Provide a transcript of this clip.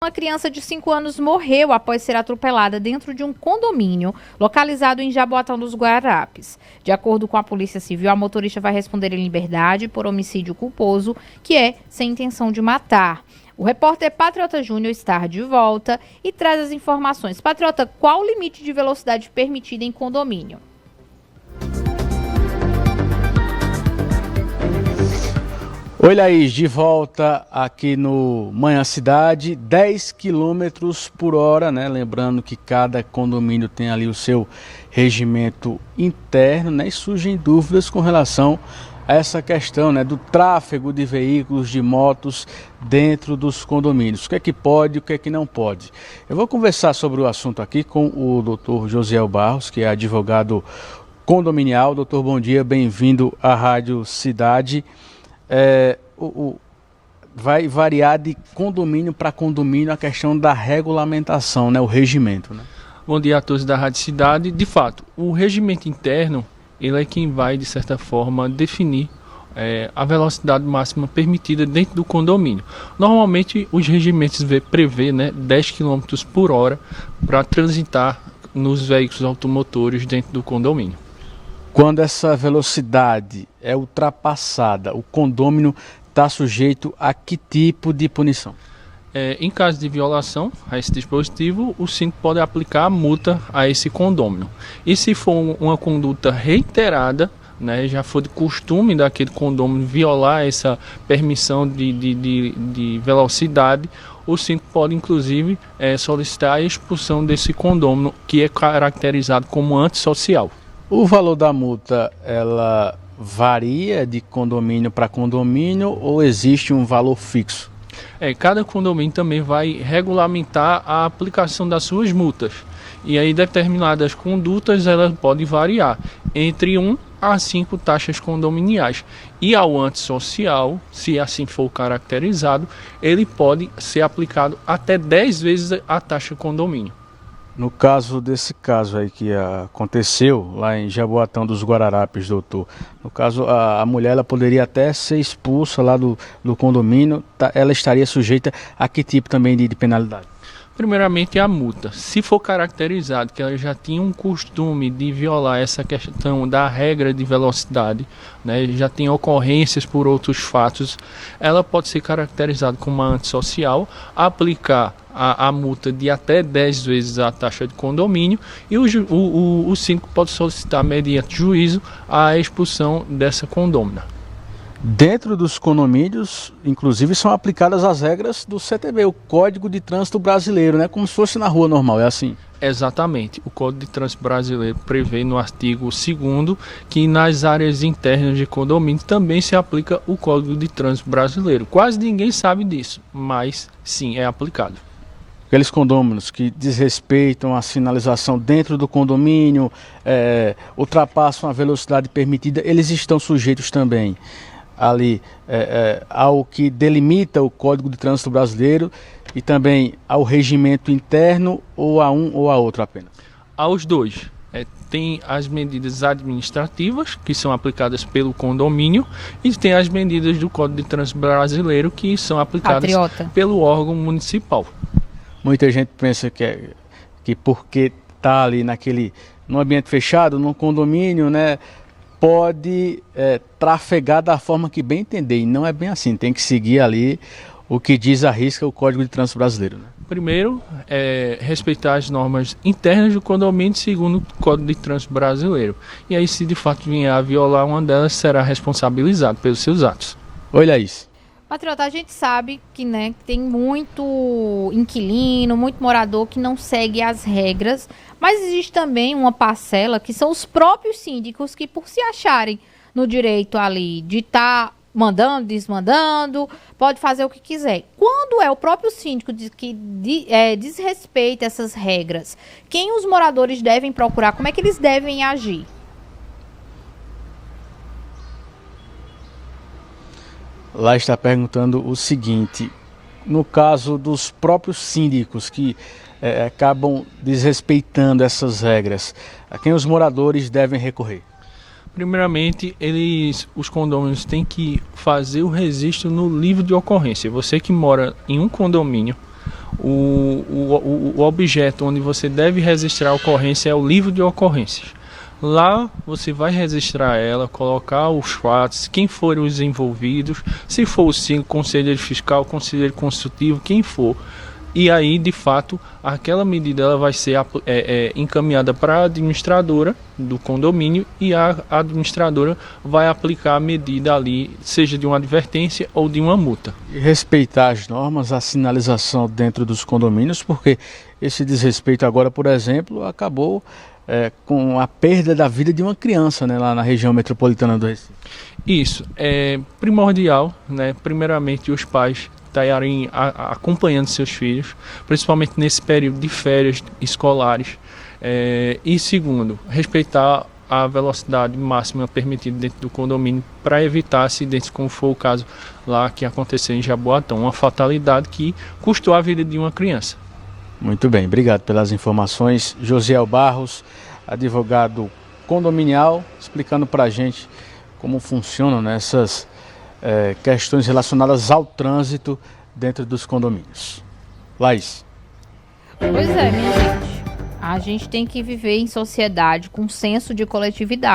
uma criança de 5 anos morreu após ser atropelada dentro de um condomínio localizado em Jaboatão dos Guararapes. De acordo com a Polícia Civil, a motorista vai responder em liberdade por homicídio culposo, que é sem intenção de matar. O repórter Patriota Júnior está de volta e traz as informações. Patriota, qual o limite de velocidade permitida em condomínio? Oi, Laís, de volta aqui no Manhã Cidade, 10 km por hora, né? Lembrando que cada condomínio tem ali o seu regimento interno, né? E surgem dúvidas com relação a essa questão, né? Do tráfego de veículos, de motos dentro dos condomínios. O que é que pode, o que é que não pode? Eu vou conversar sobre o assunto aqui com o Dr. Josiel Barros, que é advogado condominial. Doutor, bom dia, bem-vindo à Rádio Cidade. Vai variar de condomínio para condomínio a questão da regulamentação, né, o regimento, né? Bom dia a todos da Rádio Cidade. De fato, o regimento interno, ele é quem vai, de certa forma, definir a velocidade máxima permitida dentro do condomínio. Normalmente, os regimentos prevê, né, 10 km por hora para transitar nos veículos automotores dentro do condomínio. Quando essa velocidade é ultrapassada, o condômino está sujeito a que tipo de punição? Em caso de violação a esse dispositivo, o síndico pode aplicar a multa a esse condômino. E se for uma conduta reiterada, né, já for de costume daquele condômino violar essa permissão de velocidade, o síndico pode inclusive solicitar a expulsão desse condômino, que é caracterizado como antissocial. O valor da multa, ela varia de condomínio para condomínio ou existe um valor fixo? Cada condomínio também vai regulamentar a aplicação das suas multas. E aí determinadas condutas elas podem variar entre 1 a 5 taxas condominiais. E ao antissocial, se assim for caracterizado, ele pode ser aplicado até 10 vezes a taxa condomínio. No caso desse caso aí que aconteceu lá em Jaboatão dos Guararapes, doutor, no caso a mulher ela poderia até ser expulsa lá do condomínio, ela estaria sujeita a que tipo também de penalidade? Primeiramente a multa. Se for caracterizado que ela já tinha um costume de violar essa questão da regra de velocidade, né, já tem ocorrências por outros fatos, ela pode ser caracterizada como uma antissocial, aplicar a multa de até 10 vezes a taxa de condomínio e o síndico pode solicitar mediante juízo a expulsão dessa condômina. Dentro dos condomínios, inclusive, são aplicadas as regras do CTB, o Código de Trânsito Brasileiro, né? Como se fosse na rua normal, é assim? Exatamente. O Código de Trânsito Brasileiro prevê no artigo 2º que nas áreas internas de condomínio também se aplica o Código de Trânsito Brasileiro. Quase ninguém sabe disso, mas sim, é aplicado. Aqueles condôminos que desrespeitam a sinalização dentro do condomínio, ultrapassam a velocidade permitida, eles estão sujeitos também ali ao que delimita o Código de Trânsito Brasileiro e também ao regimento interno ou a um ou a outro apenas? Aos dois. Tem as medidas administrativas que são aplicadas pelo condomínio e tem as medidas do Código de Trânsito Brasileiro que são aplicadas pelo órgão municipal. Muita gente pensa que porque está ali no ambiente fechado, num condomínio, né, pode trafegar da forma que bem entender. E não é bem assim, tem que seguir ali o que diz a risca o Código de Trânsito Brasileiro, né? Primeiro, respeitar as normas internas do condomínio, segundo o Código de Trânsito Brasileiro. E aí, se de fato vier a violar uma delas, será responsabilizado pelos seus atos. Oi, Laís. Patriota, a gente sabe que, né, tem muito inquilino, muito morador que não segue as regras, mas existe também uma parcela que são os próprios síndicos que, por se acharem no direito ali de estar mandando, desmandando, pode fazer o que quiser. Quando é o próprio síndico que desrespeita essas regras, quem os moradores devem procurar? Como é que eles devem agir? Lá está perguntando o seguinte: no caso dos próprios síndicos que acabam desrespeitando essas regras, a quem os moradores devem recorrer? Primeiramente, os condôminos têm que fazer o registro no livro de ocorrência. Você que mora em um condomínio, o objeto onde você deve registrar a ocorrência é o livro de ocorrências. Lá você vai registrar ela, colocar os fatos, quem foram os envolvidos, se for o síndico, conselheiro fiscal, conselheiro consultivo, quem for. E aí, de fato, aquela medida ela vai ser encaminhada para a administradora do condomínio e a administradora vai aplicar a medida ali, seja de uma advertência ou de uma multa. E respeitar as normas, a sinalização dentro dos condomínios, porque esse desrespeito agora, por exemplo, acabou com a perda da vida de uma criança, né, lá na região metropolitana do Recife. Isso é primordial, né? Primeiramente, os pais estarem acompanhando seus filhos, principalmente nesse período de férias escolares. E segundo, respeitar a velocidade máxima permitida dentro do condomínio para evitar acidentes, como foi o caso lá que aconteceu em Jaboatão, uma fatalidade que custou a vida de uma criança. Muito bem, obrigado pelas informações. Josiel Barros, advogado condominial, explicando para a gente como funcionam essas questões relacionadas ao trânsito dentro dos condomínios. Laís. Pois é, minha gente. A gente tem que viver em sociedade com senso de coletividade.